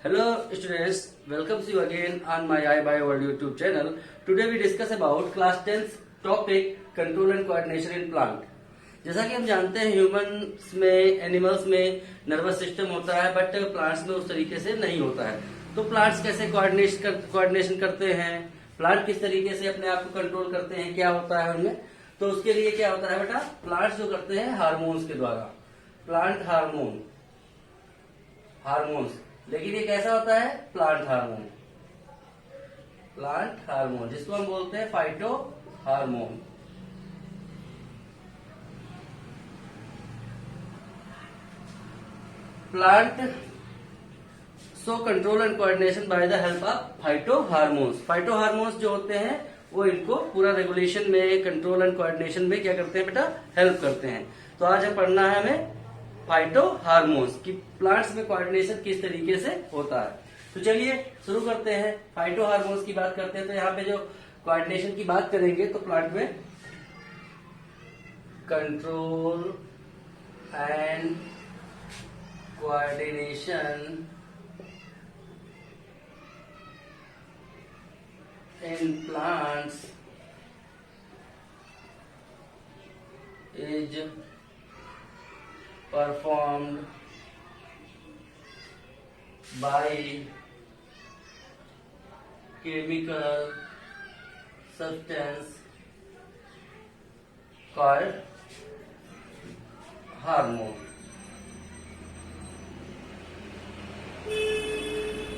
Hello students, welcome you again on my iBioWorld YouTube channel. Today we discuss about class 10th topic control and coordination in plant. जैसा कि हम जानते हैं humans में, animals में nervous system होता है, बट प्लांट्स में उस तरीके से नहीं होता है। तो प्लांट्स कैसे कोऑर्डिनेशन करते हैं, प्लांट किस तरीके से अपने आप को कंट्रोल करते हैं, क्या होता है उनमें। तो उसके लिए क्या होता है बेटा, प्लांट्स जो करते हैं हार्मोन्स के द्वारा, प्लांट हार्मोन्स। लेकिन ये कैसा होता है, प्लांट हार्मोन जिसको हम बोलते हैं phyto hormone. Plant so control and coordination by the help of phyto hormones जो होते हैं वो इनको पूरा रेगुलेशन में, कंट्रोल एंड कोऑर्डिनेशन में क्या करते हैं बेटा, हेल्प करते हैं। तो आज हम पढ़ना है हमें फाइटो हार्मोन्स की प्लांट्स में कोऑर्डिनेशन किस तरीके से होता है। तो चलिए शुरू करते हैं। फाइटो हार्मोन्स की बात करते हैं तो यहाँ पे जो कोऑर्डिनेशन की बात करेंगे तो प्लांट में control and coordination in plants is performed by chemical substance called hormone।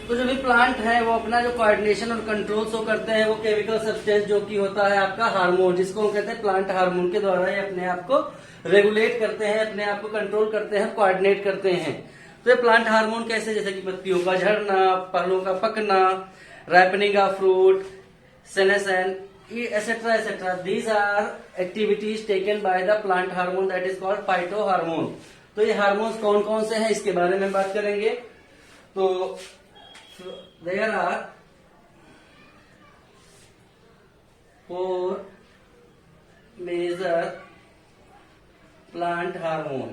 तो जो भी प्लांट है वो अपना जो कोऑर्डिनेशन और कंट्रोल शो करते हैं वो केमिकल सब्सटेंस जो कि होता है आपका हार्मोन, जिसको हम कहते हैं प्लांट हार्मोन के द्वारा ही अपने आप को रेगुलेट करते हैं, अपने आप को कंट्रोल करते हैं, कोऑर्डिनेट करते हैं। तो ये प्लांट हार्मोन कैसे, जैसे कि पत्तियों का झड़ना, फलों का पकना, ripening of fruit, senescence, etcetera etcetera, these are activities taken by the plant hormone that is called phyto hormone. तो ये हार्मोन्स कौन कौन से हैं इसके बारे में बात करेंगे। तो there are 4 major plant hormone.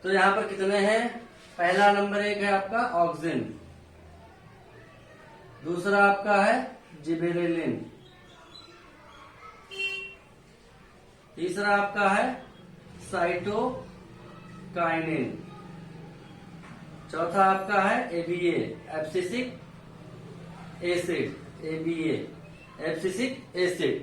तो यहां पर कितने हैं, पहला नंबर 1 है आपका ऑक्सिन, दूसरा आपका है जिबेरेलिन, तीसरा आपका है साइटोकाइनिन, चौथा आपका है एबीए एब्सिसिक एसिड।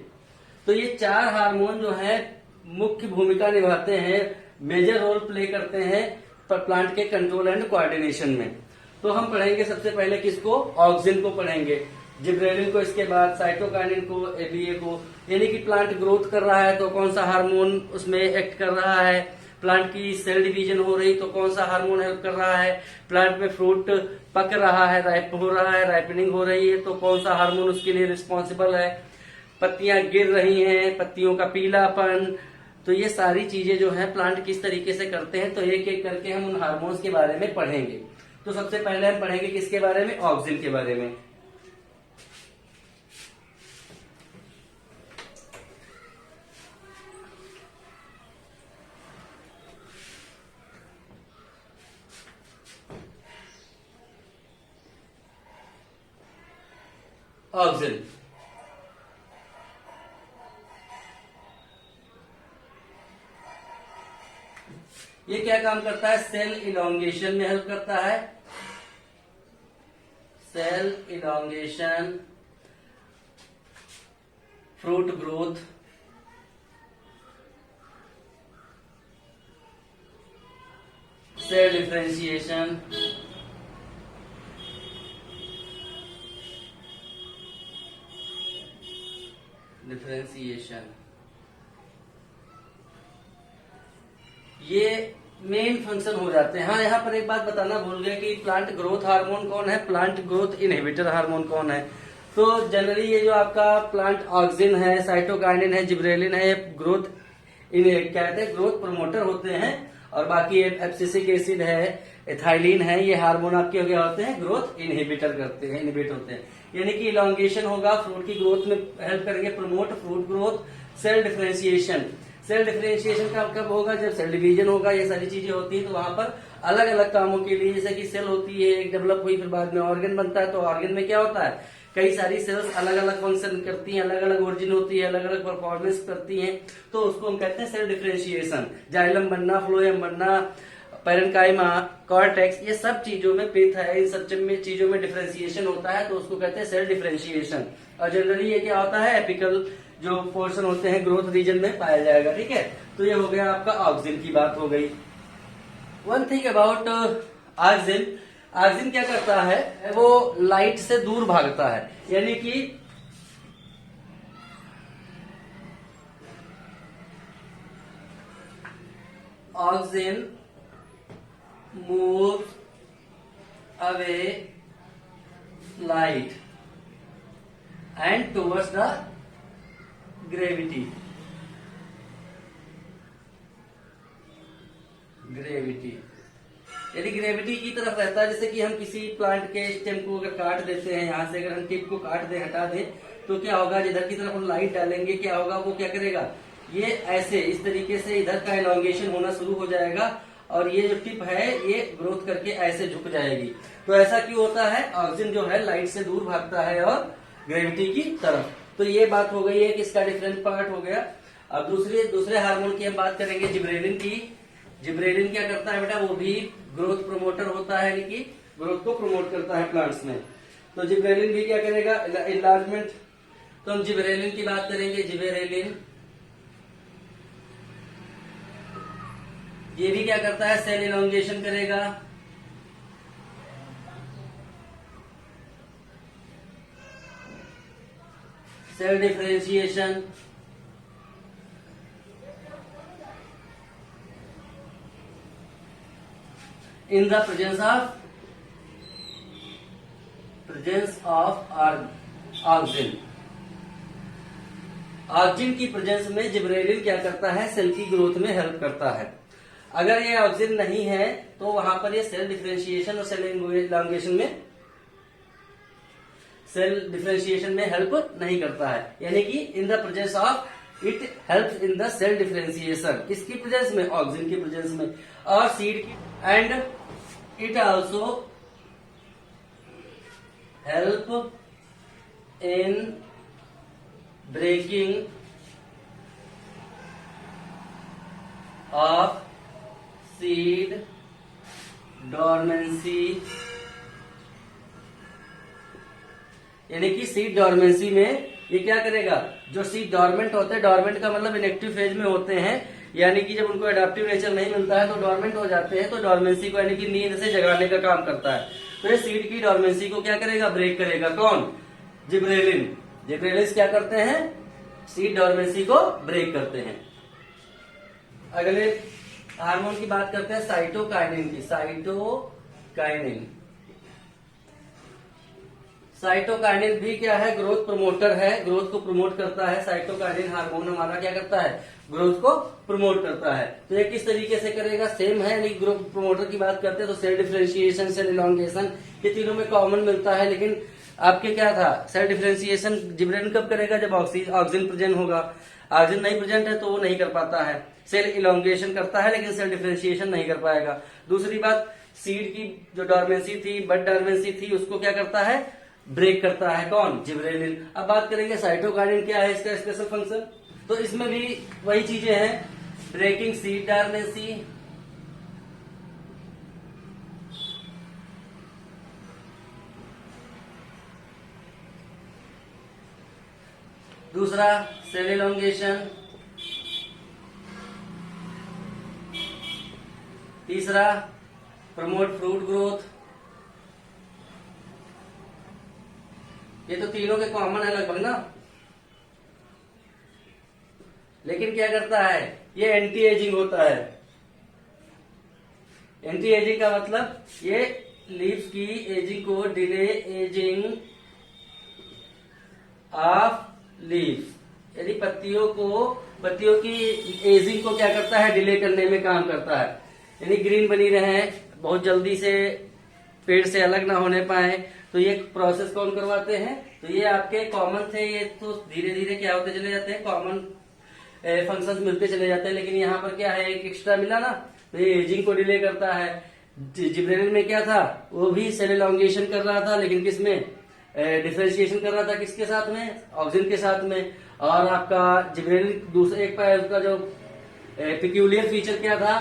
तो ये 4 हार्मोन जो है मुख्य भूमिका निभाते हैं, मेजर रोल प्ले करते हैं प्लांट के कंट्रोल एंड कोऑर्डिनेशन में। तो हम पढ़ेंगे सबसे पहले किसको, ऑक्सिन को पढ़ेंगे, जिब्रेलिन को, इसके बाद साइटोकाइनिन को, एबीए को। यानी कि प्लांट ग्रोथ कर रहा है तो कौन सा हार्मोन उसमें एक्ट कर रहा है, प्लांट की सेल डिवीजन हो रही तो कौन सा हार्मोन हेल्प कर रहा है, प्लांट में फ्रूट पक रहा है, राइप हो रहा है, राइपनिंग हो रही है तो कौन सा हार्मोन उसके लिए रिस्पॉन्सिबल है, पत्तियां गिर रही हैं, पत्तियों का पीलापन। तो ये सारी चीजें जो है प्लांट किस तरीके से करते हैं, तो एक एक करके हम उन हार्मोन्स के बारे में पढ़ेंगे। तो सबसे पहले हम पढ़ेंगे किसके बारे में, ऑक्सिन के बारे में। ऑक्सिन ये क्या काम करता है, सेल इलॉन्गेशन में हेल्प करता है, cell elongation, fruit growth, cell differentiation, ये मेन फंक्शन हो जाते हैं। हाँ, यहाँ पर एक बात बताना भूल गए कि प्लांट ग्रोथ हार्मोन कौन है, प्लांट ग्रोथ इनहिबिटर हार्मोन कौन है। तो जनरली ये जो आपका प्लांट ऑक्सिन है, साइटोकाइनिन है, जिब्रेलिन है, ग्रोथ इन्हें क्या कहते हैं, ग्रोथ प्रमोटर होते हैं। और बाकी एब्सिसिक एसिड है, एथाइलिन है, ये हार्मोन आपके क्या होते हैं, ग्रोथ इनहिबिटर करते हैं, इनहिबिट होते हैं। यानी कि इलॉन्गेशन होगा, फ्रूट की ग्रोथ में हेल्प करेंगे, promote fruit growth, cell differentiation. Cell differentiation का कब होगा? जब सेल डिवीजन होगा, ये सारी चीजें होती है, तो वहां पर अलग अलग कामों के लिए, जैसे कि सेल होती है, एक डेवलप हुई, फिर बाद में ऑर्गन बनता है, तो ऑर्गन में क्या होता है, कई सारी सेल्स अलग अलग फंक्शन करती हैं, अलग अलग ओरिजिन होती है, अलग अलग परफॉर्मेंस करती हैं, तो उसको हम कहते हैं सेल डिफरेंशिएशन। जाइलम बनना, फ्लोएम बनना, पैरेन्काइमा, कॉर्टेक्स, ये सब चीजों में, पिथ है, इन सब में चीजों में डिफरेंशिएशन होता है, तो उसको कहते हैं सेल डिफरेंशिएशन। और जनरली ये क्या होता है, एपिकल जो पोर्शन होते हैं ग्रोथ रीजन में पाया जाएगा। ठीक है, तो ये हो गया आपका ऑक्सिन की बात हो गई। One thing about auxin, auxin क्या करता है, वो लाइट से दूर भागता है, यानी कि auxin move away light and towards the gravity. यदि ग्रेविटी की तरफ रहता है, जैसे कि हम किसी प्लांट के स्टेम को अगर काट देते हैं, यहां से अगर हम टिप को काट दें, हटा दें, तो क्या होगा, जिधर की तरफ हम लाइट डालेंगे, क्या होगा, वो क्या करेगा, ये ऐसे इस तरीके से इधर का इलॉन्गेशन होना शुरू हो जाएगा, और ये जो टिप है ये ग्रोथ करके ऐसे झुक जाएगी। तो ऐसा क्यों होता है, ऑक्सीजन जो है लाइट से दूर भागता है और ग्रेविटी की तरफ। तो ये बात हो गई है कि इसका डिफरेंट पार्ट हो गया। अब दूसरे हार्मोन की हम बात करेंगे, जिब्रेलिन की। जिब्रेलिन क्या करता है बेटा, वो भी ग्रोथ प्रोमोटर होता है, यानी कि ग्रोथ को प्रमोट करता है प्लांट्स में। तो जिब्रेलिन भी क्या करेगा, इनलार्जमेंट। तो हम जिब्रेलिन की बात करेंगे, जिब्रेलिन ये भी क्या करता है, सेल इलॉन्गेशन करेगा। Cell differentiation, in the presence of auxin. Auxin की प्रेजेंस में जिब्रेलिन क्या करता है, सेल की ग्रोथ में हेल्प करता है। अगर ये ऑक्सिन नहीं है तो वहां पर ये सेल डिफरेंशिएशन और सेल डिफरेंशिएशन में हेल्प नहीं करता है, यानी कि in the presence of it help in the cell differentiation. किसकी प्रेजेंस में, ऑक्सिन की प्रेजेंस में। और सीड की, and it also help in breaking of seed dormancy, यानी कि सीड डॉर्मेंसी में ये क्या करेगा, जो सीड डॉर्मेंट होते हैं, डॉर्मेंट का मतलब इनएक्टिव फेज में होते हैं, यानी कि जब उनको एडाप्टिव नेचर नहीं मिलता है तो डॉर्मेंट हो जाते हैं, तो डॉर्मेंसी को यानी कि नींद से जगाने का काम करता है। तो ये सीड की डॉर्मेंसी को क्या करेगा, ब्रेक करेगा। कौन, जिब्रेलिन। जिब्रेलिन क्या करते हैं, सीड डॉर्मेंसी को ब्रेक करते हैं। अगले हार्मोन की बात करते हैं, साइटोकाइनिन की। साइटोकाइनिन भी क्या है, ग्रोथ प्रमोटर है, ग्रोथ को प्रमोट करता है। साइटोकाइनिन हार्मोन हमारा क्या करता है, ग्रोथ को प्रमोट करता है। तो ये किस तरीके से करेगा, सेम है, यानी ग्रोथ प्रमोटर की बात करते हैं तो सेल डिफरेंशिएशन, सेल इलॉन्गेशन, ये तीनों में कॉमन मिलता है। लेकिन आपके क्या था, सेल डिफरेंशिएशन जिब्रेलिन कब करेगा, जब ऑक्सीजन प्रेजेंट होगा। ऑक्सीजन नहीं प्रेजेंट है तो वो नहीं कर पाता है। सेल इलॉन्गेशन करता है लेकिन सेल डिफरेंशिएशन नहीं कर पाएगा। दूसरी बात, सीड की जो डॉर्मेंसी थी, बड डॉर्मेंसी थी, उसको क्या करता है, ब्रेक करता है। कौन, जिब्रेलिन। अब बात करेंगे साइटोकाइनिन क्या है, इसका स्पेशल फंक्शन। तो इसमें भी वही चीजें हैं, ब्रेकिंग सीड डॉर्मेंसी, दूसरा सेल इलॉन्गेशन, तीसरा प्रमोट फ्रूट ग्रोथ। ये तो तीनों के कॉमन है लगभग ना। लेकिन क्या करता है, ये एंटी एजिंग होता है। एंटी एजिंग का मतलब ये लीव्स की एजिंग को, डिले एजिंग ऑफ लीव्स, यदि पत्तियों की एजिंग को क्या करता है, डिले करने में काम करता है, यानी ग्रीन बनी रहे, बहुत जल्दी से पेड़ से अलग ना होने पाए। तो ये प्रोसेस कौन करवाते हैं, तो ये आपके कॉमन थे, ये तो धीरे धीरे क्या होते चले जाते हैं, कॉमन फंक्शंस मिलते चले जाते हैं, लेकिन यहाँ पर क्या है, एक एक्स्ट्रा मिला ना, तो ये एजिंग को डिले करता है। जिब्रेलिन में क्या था, वो भी सेल एलोंगेशन कर रहा था, लेकिन किसमें, डिफरेंशिएशन कर रहा था किसके साथ में, ऑक्सिन के साथ में। और आपका जिब्रेलिन दूसरा एक उसका जो पिक्यूलियर फीचर क्या था,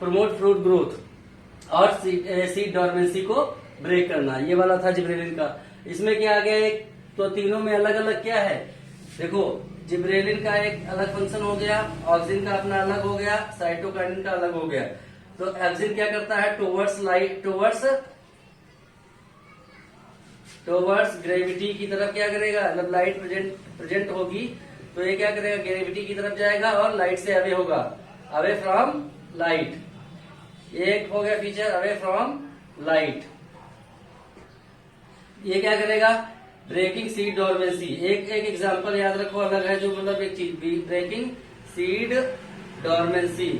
प्रमोट फ्रूट ग्रोथ और सीड डॉर्मेंसी को ब्रेक करना, ये वाला था जिब्रेलिन का। इसमें क्या आ गया, तो तीनों में अलग अलग क्या है, देखो जिब्रेलिन का एक अलग फंक्शन हो गया, ऑक्सिन का अपना अलग हो गया, साइटोकाइनिन का अलग हो गया। तो ऑक्सिन क्या करता है, टुवर्ड्स ग्रेविटी की तरफ क्या करेगा, जब लाइट प्रेजेंट होगी तो ये क्या करेगा, ग्रेविटी की तरफ जाएगा और लाइट से अवे होगा, अवे फ्रॉम लाइट। एक हो गया फीचर अवे फ्रॉम लाइट। ये क्या करेगा, ब्रेकिंग सीड डॉर्मेंसी। एक एग्जांपल याद रखो, अलग है जो, मतलब एक चीज, ब्रेकिंग सीड डॉर्मेंसी।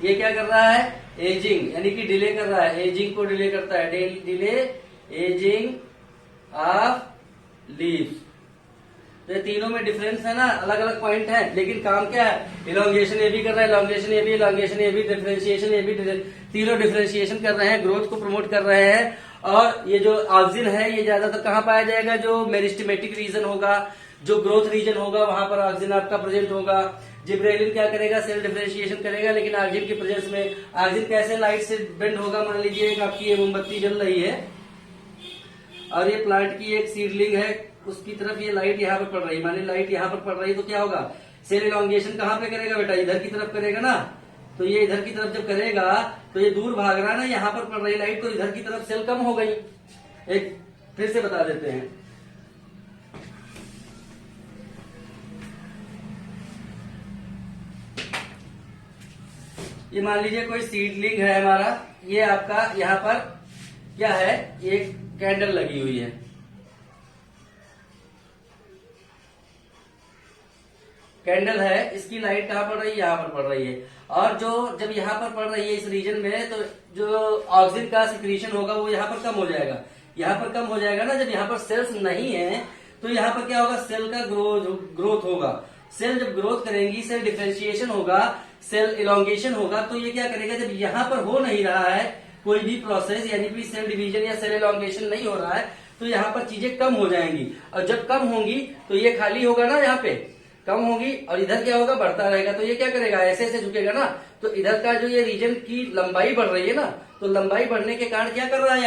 ये क्या कर रहा है, एजिंग, यानी कि डिले कर रहा है, एजिंग को डिले करता है, डिले एजिंग ऑफ लीव्स। तो ये तीनों में डिफरेंस है ना, अलग अलग पॉइंट है, लेकिन काम क्या है, इलोंगेशन ये भी कर रहा है, इलोंगेशन ये भी, इलोंगेशन ये भी, डिफरेंशिएशन ये भी, तीनों डिफरेंशिएशन कर रहे हैं, ग्रोथ को प्रमोट कर रहे हैं। और ये जो ऑक्सिन है, ये ज्यादातर कहाँ पाया जाएगा, जो मेरिस्टेमेटिक रीजन होगा, जो ग्रोथ रीजन होगा, वहां पर ऑक्सिन आपका प्रेजेंट होगा। जिब्रेलिन क्या करेगा, सेल डिफरेंशिएशन करेगा, लेकिन ऑक्सिन की प्रेजेंस में, ऑक्सिन कैसे लाइट से बेंड होगा, मान लीजिए एक आपकी ये मोमबत्ती जल रही है और ये प्लांट की एक सीडलिंग है, उसकी तरफ ये लाइट यहाँ पे पड़ रही है, मान ली लाइट यहाँ पर पड़ रही है, तो क्या होगा, सेल इलॉन्गेशन कहाँ पे करेगा बेटा, इधर की तरफ करेगा ना। तो ये इधर की तरफ जब करेगा तो ये दूर भाग रहा है ना, यहाँ पर पड़ रही लाइट, तो इधर की तरफ सेल कम हो गई। एक फिर से बता देते हैं, ये मान लीजिए कोई सीडलिंग है हमारा, ये आपका यहाँ पर क्या है, एक कैंडल लगी हुई है, कैंडल है, इसकी लाइट कहाँ पड़ रही है, यहाँ पर पड़ रही है। और जो जब यहाँ पर पड़ रही है इस रीजन में, तो जो ऑक्सीजन का सिक्रीशन होगा वो यहाँ पर कम हो जाएगा, यहाँ पर कम हो जाएगा ना। जब यहाँ पर सेल्स नहीं है तो यहाँ पर क्या होगा, सेल का ग्रोथ होगा। सेल जब ग्रोथ करेंगी, सेल डिफरेंशिएशन होगा, सेल इलोंगेशन होगा, तो ये क्या करेगा, जब यहाँ पर हो नहीं रहा है कोई भी प्रोसेस, यानी कि सेल डिवीजन या सेल इलोंगेशन नहीं हो रहा है, तो यहाँ पर चीजें कम हो जाएंगी। और जब कम होंगी तो ये खाली होगा ना, यहाँ पे कम होगी, और इधर क्या होगा, बढ़ता रहेगा। तो ये क्या करेगा, ऐसे ऐसे झुकेगा ना, तो इधर का जो ये रीजन की लंबाई बढ़ रही है ना, तो लंबाई बढ़ने के कारण क्या कर रहा है,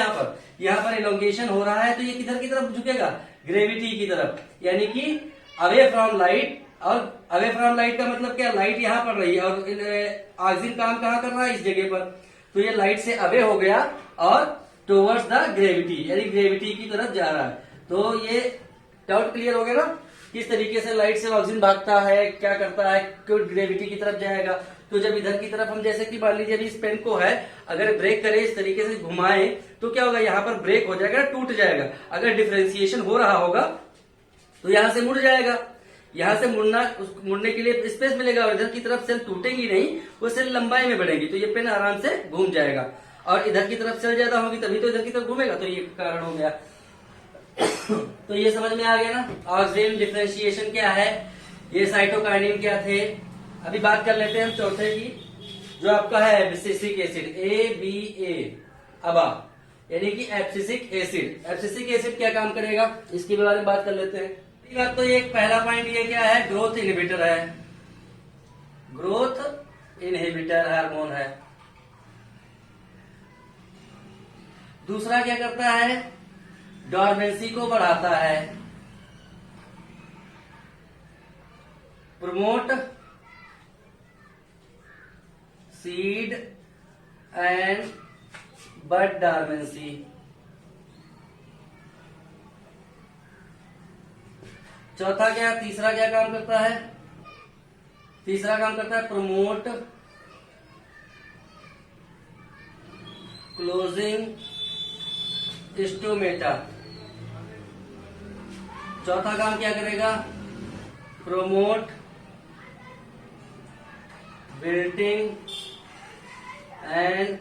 यहाँ पर इलोंगेशन हो रहा है, तो ये किधर की तरफ झुकेगा, ग्रेविटी की तरफ, यानी कि अवे फ्रॉम लाइट। और अवे फ्रॉम लाइट का मतलब क्या, लाइट यहाँ पड़ रही है और ऑक्सीजन काम कहाँ कर रहा है, इस जगह पर, तो ये लाइट से अवे हो गया और टुवर्ड्स द ग्रेविटी, यानी ग्रेविटी की तरफ जा रहा है। तो ये डाउट क्लियर हो गया ना, किस तरीके से लाइट से ऑक्सीजन भागता है, क्या करता है, क्यों ग्रेविटी की तरफ जाएगा। तो जब इधर की तरफ हम, जैसे कि मान लीजिए अभी इस पेन को है, अगर ब्रेक करें इस तरीके से घुमाए, तो क्या होगा, यहाँ पर ब्रेक हो जाएगा, टूट जाएगा। अगर डिफरेंशिएशन हो रहा होगा तो यहाँ से मुड़ जाएगा, यहाँ से मुड़ने के लिए स्पेस मिलेगा, और इधर की तरफ सेल टूटेंगी नहीं, वो सेल लंबाई में बढ़ेगी, तो ये पेन आराम से घूम जाएगा। और इधर की तरफ सेल ज्यादा होगी तभी तो इधर की तरफ घूमेगा, तो ये कारण हो गया। तो ये समझ में आ गया ना, ऑक्सीजन डिफरेंशिएशन क्या है, ये साइटोकाइनिन क्या थे। अभी बात कर लेते हैं हम चौथे की, जो आपका है एब्सिसिक एसिड, ABA, अबा, यानी कि एब्सिसिक एसिड। एब्सिसिक एसिड क्या काम करेगा, इसके बारे में बात कर लेते हैं। तो ये पहला पॉइंट ये क्या है, ग्रोथ इनहिबिटर है, ग्रोथ इनहिबिटर हार्मोन है। दूसरा क्या करता है, डॉर्मेंसी को बढ़ाता है, promote seed and bud dormancy. चौथा क्या, तीसरा क्या काम करता है, तीसरा काम करता है प्रमोट क्लोजिंग स्टोमेटा। चौथा काम क्या करेगा, promote wilting and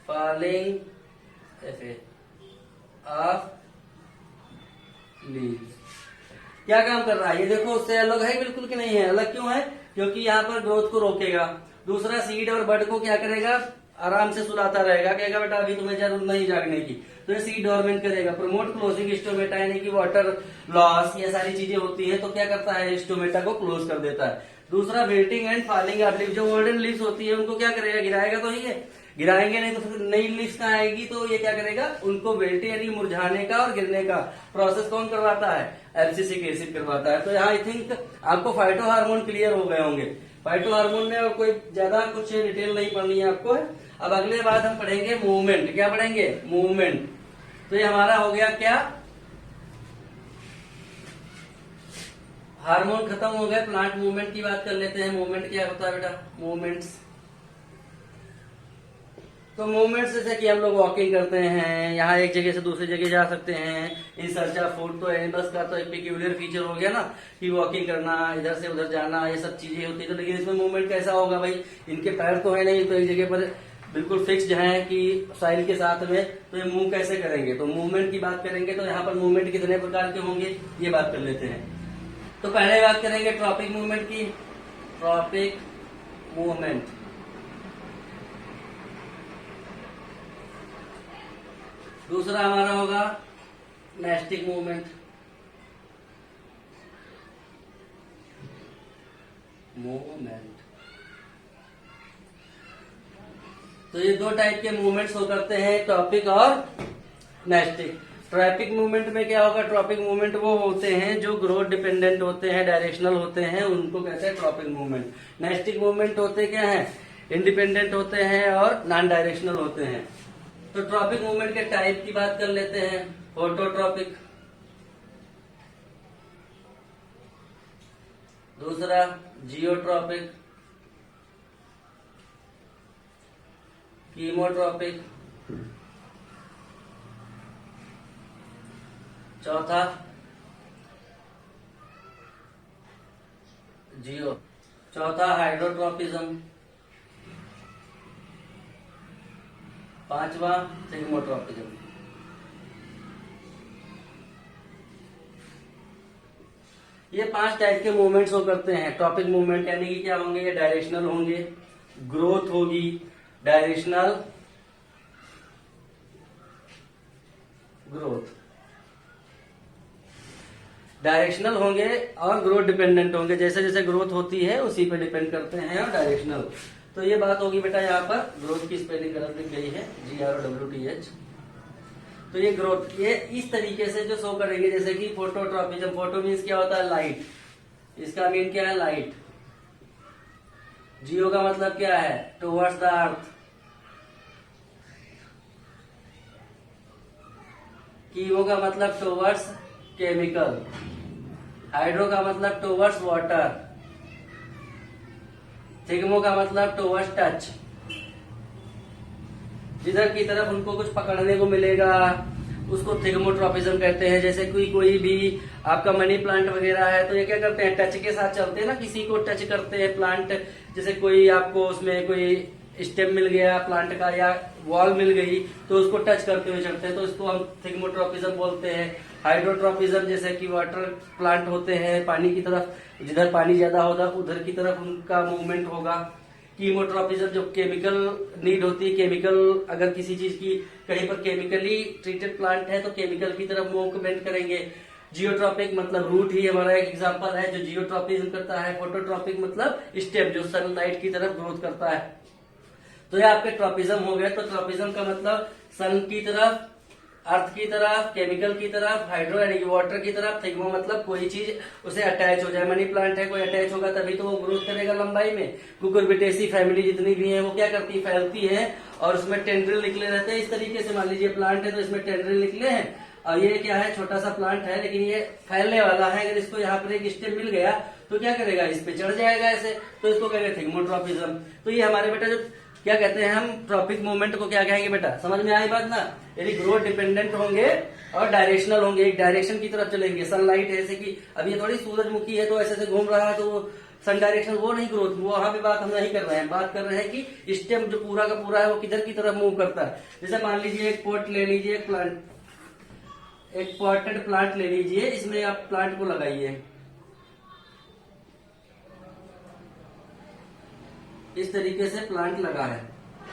falling of leaves. क्या काम कर रहा है ये देखो, उससे अलग है बिल्कुल कि नहीं है? अलग क्यों है? क्योंकि यहाँ पर ग्रोथ को रोकेगा। दूसरा, सीड और बड को क्या करेगा? आराम से सुलाता रहेगा, कहेगा बेटा अभी तुम्हें जरूरत नहीं जागने की, तो ये सीड डोरमेंट करेगा। प्रमोट क्लोजिंग स्टोमेटा, यानी कि वाटर लॉस, ये सारी चीजें होती है तो क्या करता है? स्टोमेटा को क्लोज कर देता है। दूसरा, wilting and falling of leaf, जो वर्डन लीव्स होती है उनको क्या करेगा? गिराएगा तो ही है, गिराएंगे नहीं तो फिर नई लीव्स कहाँ आएगी? तो ये क्या करेगा? उनको विल्टिंग यानी मुरझाने का और गिरने का प्रोसेस कौन करवाता है? एब्सिसिक एसिड करवाता है। तो यहाँ आई थिंक आपको फाइटो हार्मोन क्लियर हो गए होंगे। फाइटो हार्मोन में और कोई ज्यादा कुछ डिटेल नहीं पढ़नी है आपको। अब अगले बात हम पढ़ेंगे मूवमेंट। क्या पढ़ेंगे? मूवमेंट। तो ये हमारा हो गया क्या? हार्मोन खत्म हो गए, प्लांट मूवमेंट की बात कर लेते हैं। मूवमेंट क्या होता है बेटा? मूवमेंट्स, तो मूवमेंट्स जैसे कि हम लोग वॉकिंग करते हैं, यहाँ एक जगह से दूसरी जगह जा सकते हैं, इन सर्च ऑफ फूड। तो एनिमल्स का तो एक पेक्यूलियर फीचर हो गया ना कि वॉकिंग करना, इधर से उधर जाना, ये सब चीजें होती है। तो लेकिन इसमें मूवमेंट कैसा होगा भाई? इनके पैर तो है नहीं, तो एक जगह पर बिल्कुल फिक्स्ड है कि साइल के साथ में, तो ये मूव कैसे करेंगे? तो मूवमेंट की बात करेंगे तो यहाँ पर मूवमेंट कितने प्रकार के होंगे ये बात कर लेते हैं। तो पहले बात करेंगे ट्रॉपिक मूवमेंट की। ट्रॉपिक मूवमेंट, दूसरा हमारा होगा नेस्टिक मूवमेंट। तो ये दो टाइप के मूवमेंट्स हो करते हैं, ट्रॉपिक और नेस्टिक। ट्रॉपिक मूवमेंट में क्या होगा? ट्रॉपिक मूवमेंट वो होते हैं जो ग्रोथ डिपेंडेंट होते हैं, डायरेक्शनल होते हैं, उनको कहते हैं ट्रॉपिक मूवमेंट। नेस्टिक मूवमेंट होते क्या है? इंडिपेंडेंट होते हैं और नॉन डायरेक्शनल होते हैं। तो ट्रॉपिक मूवमेंट के टाइप की बात कर लेते हैं। फोटोट्रॉपिक, दूसरा जियोट्रॉपिक, कीमोट्रॉपिक, चौथा जियो, चौथा हाइड्रोट्रॉपिज्म, पांचवा थिग्मोट्रॉपिज्म। ये 5 टाइप के मूवमेंट्स हो करते हैं। ट्रॉपिक मूवमेंट यानी कि क्या होंगे? ये डायरेक्शनल होंगे, ग्रोथ होगी, डायरेक्शनल ग्रोथ, डायरेक्शनल होंगे और ग्रोथ डिपेंडेंट होंगे। जैसे जैसे ग्रोथ होती है उसी पे डिपेंड करते हैं। और डायरेक्शनल, तो ये बात होगी बेटा, यहाँ पर ग्रोथ की स्पेलिंग गलत लिख गई है, GROWTH। तो ये ग्रोथ ये इस तरीके से जो शो करेंगे, जैसे कि फोटोट्रॉपिज्म। फोटो मीन्स क्या होता है? लाइट, इसका मीन क्या है? लाइट। जियो का मतलब क्या है? Towards the earth. कीमो का मतलब टुवर्ड्स केमिकल। हाइड्रो का मतलब टुवर्ड्स वाटर। थिग्मो का मतलब टुवर्ड्स टच, जिधर की तरफ उनको कुछ पकड़ने को मिलेगा उसको थिग्मोट्रॉपिज्म कहते हैं। जैसे कोई भी आपका मनी प्लांट वगैरह है तो ये क्या करते हैं? टच के साथ चलते हैं ना, किसी को टच करते हैं प्लांट। जैसे कोई आपको उसमें कोई स्टेम मिल गया प्लांट का या वॉल मिल गई तो उसको टच करते हुए चलते हैं, तो इसको हम थिग्मोट्रॉपिज्म बोलते हैं। हाइड्रोट्रॉपिज्म जैसे कि वाटर प्लांट होते हैं, पानी की तरफ, जिधर पानी ज्यादा होगा उधर की तरफ उनका मूवमेंट होगा। कीमोट्रॉपिज्म जो केमिकल नीड होती है, केमिकल अगर किसी चीज की कहीं पर केमिकली ट्रीटेड प्लांट है तो केमिकल की तरफ मूवमेंट करेंगे। जियोट्रॉपिक मतलब रूट ही हमारा एक एग्जांपल है जो जियोट्रॉपिज्म करता है। फोटोट्रॉपिक मतलब स्टेम जो सनलाइट की तरफ ग्रोथ करता है। तो ये आपके ट्रॉपिज्म हो गए। तो ट्रॉपिज्म का मतलब सन की तरफ, अर्थ की तरफ, केमिकल की तरफ, हाइड्रो यानी कि वाटर की तरफ, थिग्मो मतलब कोई चीज उसे अटैच हो जाए। मनी प्लांट है, कोई अटैच होगा तभी तो वो ग्रोथ करेगा लंबाई में। कुकुरबिटेसी फैमिली जितनी भी है वो क्या करती है? फैलती है और उसमें टेंड्रिल निकले रहते हैं। इस तरीके से मान लीजिए प्लांट है तो इसमें टेंड्रिल निकले हैं और ये क्या है? छोटा सा प्लांट है लेकिन ये फैलने वाला है। अगर इसको यहाँ पर एक स्टेम मिल गया तो क्या करेगा? इस पे चढ़ जाएगा ऐसे, तो इसको कहेंगे थिग्मोट्रॉपिज्म। तो ये हमारे बेटा जो क्या कहते हैं हम ट्रॉपिक मूवमेंट को क्या कहेंगे बेटा? समझ में आई बात ना? यानी ग्रोथ डिपेंडेंट होंगे और डायरेक्शनल होंगे, एक डायरेक्शन की तरफ चलेंगे। सनलाइट है जैसे कि अब ये थोड़ी सूरजमुखी है तो ऐसे से घूम रहा है तो वो सन डायरेक्शन वो नहीं ग्रोथ, वो वहां पे बात हम नहीं कर रहे हैं। बात कर रहे हैं कि स्टेम जो पूरा का पूरा है वो किधर की तरफ मूव करता है। जैसे मान लीजिए एक पोट ले लीजिए, एक प्लांट, एक पॉटेड प्लांट ले लीजिए, इसमें आप प्लांट को लगाइए। इस तरीके से प्लांट लगा है।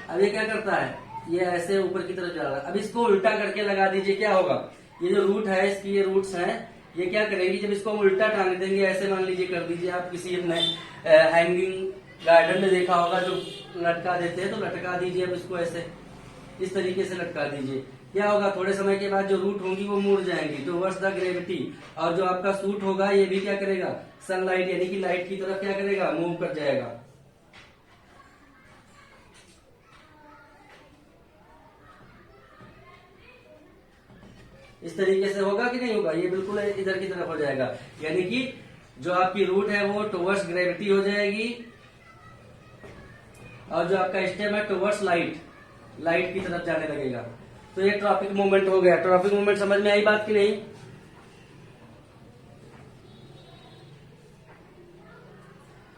अब ये क्या करता है, ये ऐसे ऊपर की तरफ जा रहा है। अब इसको उल्टा करके लगा दीजिए, क्या होगा, ये जो रूट है इसकी, ये रूट्स हैं, ये क्या करेंगी, जब इसको हम उल्टा टांग देंगे, ऐसे मान लीजिए कर दीजिए, आप किसी अपने हैंगिंग गार्डन में देखा होगा जो लटका देते हैं, तो लटका दीजिए। अब इसको ऐसे इस तरीके से लटका दीजिए। क्या होगा, थोड़े समय के बाद जो रूट होंगी वो मुड़ जाएंगी टुवर्ड्स द ग्रेविटी, और जो आपका सूट होगा ये भी क्या करेगा, सनलाइट यानी कि लाइट की तरफ क्या करेगा, मूव कर जाएगा। इस तरीके से होगा कि नहीं होगा, ये बिल्कुल इधर की तरफ हो जाएगा, यानी कि जो आपकी रूट है वो टुवर्ड्स ग्रेविटी हो जाएगी, और जो आपका स्टेम है टुवर्ड्स लाइट की तरफ जाने लगेगा। तो ये ट्रॉपिक मूवमेंट हो गया। ट्रॉपिक मूवमेंट समझ में आई बात की नहीं?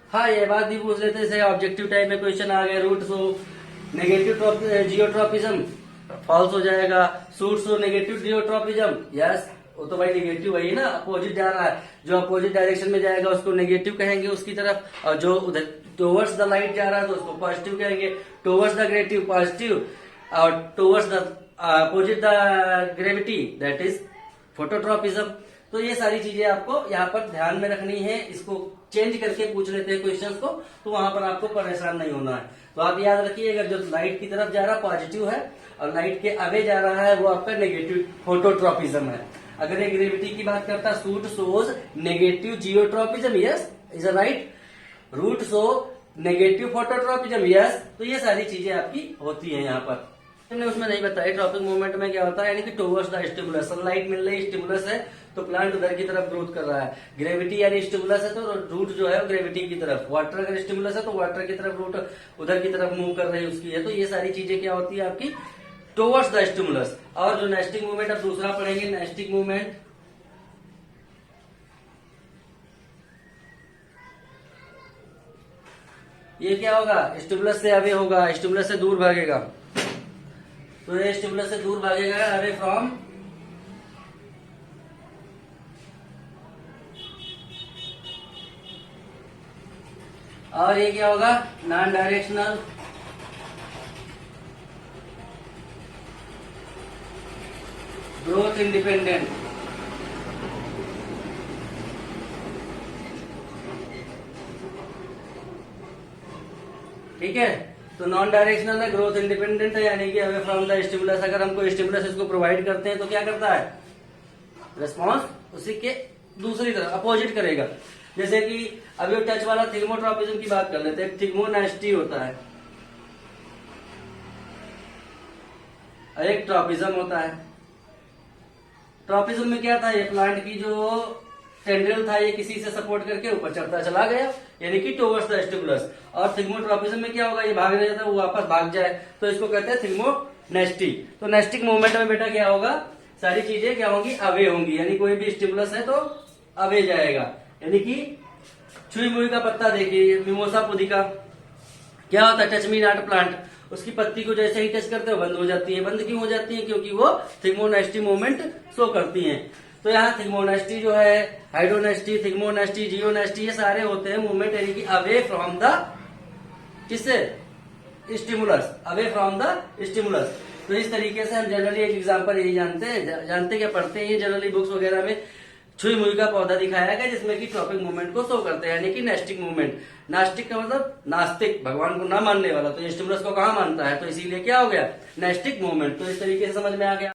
हाँ, ये बात भी पूछ लेते हैं, ऑब्जेक्टिव टाइप में क्वेश्चन आ गया, root shows negative geotropism false हो जाएगा, shoot shows negative geotropism yes, वो तो भाई नेगेटिव वही ना, अपोजिट जा रहा है, जो अपोजिट डायरेक्शन में जाएगा उसको नेगेटिव कहेंगे उसकी तरफ, और जो उधर टुवर्ड्स द लाइट जा रहा है तो उसको पॉजिटिव कहेंगे, टुवर्ड्स द ग्रेविटी पॉजिटिव, और towards the opposite the gravity that is phototropism. तो ये सारी चीजें आपको यहाँ पर ध्यान में रखनी है, इसको चेंज करके पूछ लेते हैं क्वेश्चंस को, तो वहां पर आपको परेशान नहीं होना है। तो आप याद रखिए, अगर जो लाइट की तरफ जा रहा है पॉजिटिव है, और लाइट के अवे जा रहा है वो आपका नेगेटिव फोटोट्रॉपिज्म है। अगर ये ग्रेविटी की बात करता है, shoot shows negative geotropism yes, is a right, root shows negative phototropism yes. तो ये सारी चीजें आपकी होती है यहाँ पर। हमने उसमें नहीं बताया ट्रॉपिक मूवमेंट में क्या होता है, यानी कि टुवर्ड्स द स्टिमुलस, सनलाइट मिल रही स्टिमुलस है तो प्लांट उधर की तरफ ग्रोथ कर रहा है। ग्रेविटी यानी स्टिमुलस है तो रूट जो है वो ग्रेविटी की तरफ, वाटर अगर स्टिमुलस है तो वाटर की तरफ रूट उधर की तरफ मूव कर रही उसकी है। तो ये सारी चीजें क्या होती है आपकी टुवर्ड्स द स्टिमुलस। और जो नेस्टिंग मूवमेंट अब दूसरा पढ़ेंगे, नेस्टिंग मूवमेंट, ये क्या होगा, स्टिमुलस से अवे होगा, स्टिमुलस से दूर भागेगा। तो ये स्टिमुलस से दूर भागेगा, अवे फ्रॉम, और ये क्या होगा, नॉन डायरेक्शनल, ग्रोथ इंडिपेंडेंट। ठीक है, तो नॉन डायरेक्शनल है, ग्रोथ इंडिपेंडेंट है, यानी कि अवे फ्रॉम द स्टिमुलस। अगर हमको स्टिमुलस इसको प्रोवाइड करते हैं तो क्या करता है, रिस्पॉन्स उसी के दूसरी तरफ अपोजिट करेगा। जैसे कि अभी टच वाला थिग्मोट्रॉपिज्म की बात कर लेते हैं, थिग्मोनेस्टी होता है, एक ट्रॉपिज्म होता है। ट्रॉपिज्म में क्या था, ये प्लांट की जो टेंड्रिल था ये किसी से सपोर्ट करके ऊपर चढ़ता चला गया, यानी कि टुवर्ड्स द स्टिमुलस। और थिग्मोट्रॉपिज्म में क्या होगा, ये भागने जाता है वो वापस भाग जाए, तो इसको कहते हैं थिग्मोनेस्टी। तो नेस्टिक मूवमेंट में बेटा क्या होगा, सारी चीजें क्या होंगी, अवे होंगी, यानी कोई भी स्टिमुलस है तो अवे जाएगा। यानी कि छुई मुई का पत्ता देखिए, मिमोसा पुदिका, क्या होता है, टच मी नॉट प्लांट, उसकी पत्ती को जैसे ही टच करते हो बंद हो जाती है। बंद क्यों हो जाती है, क्योंकि वो थिग्मोनेस्टी मूवमेंट शो करती हैं। तो यहाँ थिग्मोनेस्टी जो है, हाइड्रोनेस्टी, थिग्मोनेस्टी, जियोनेस्टी, ये सारे होते हैं मूवमेंट, यानी कि अवे फ्रॉम द किससे, stimulus, away from the stimulus. तो इस तरीके से हम जनरली एक एग्जांपल यही जानते क्या पढ़ते हैं, ये जनरली बुक्स वगैरह में छुई मुई का पौधा दिखाया गया जिसमें कि ट्रॉपिक मूवमेंट को शो करते हैं, यानी कि नेस्टिक मूवमेंट। नास्टिक का मतलब नास्तिक, भगवान को ना मानने वाला, तो ये स्टिमुलस को कहाँ मानता है, तो इसीलिए क्या हो गया, नेस्टिक मूवमेंट। तो इस तरीके से समझ में आ गया।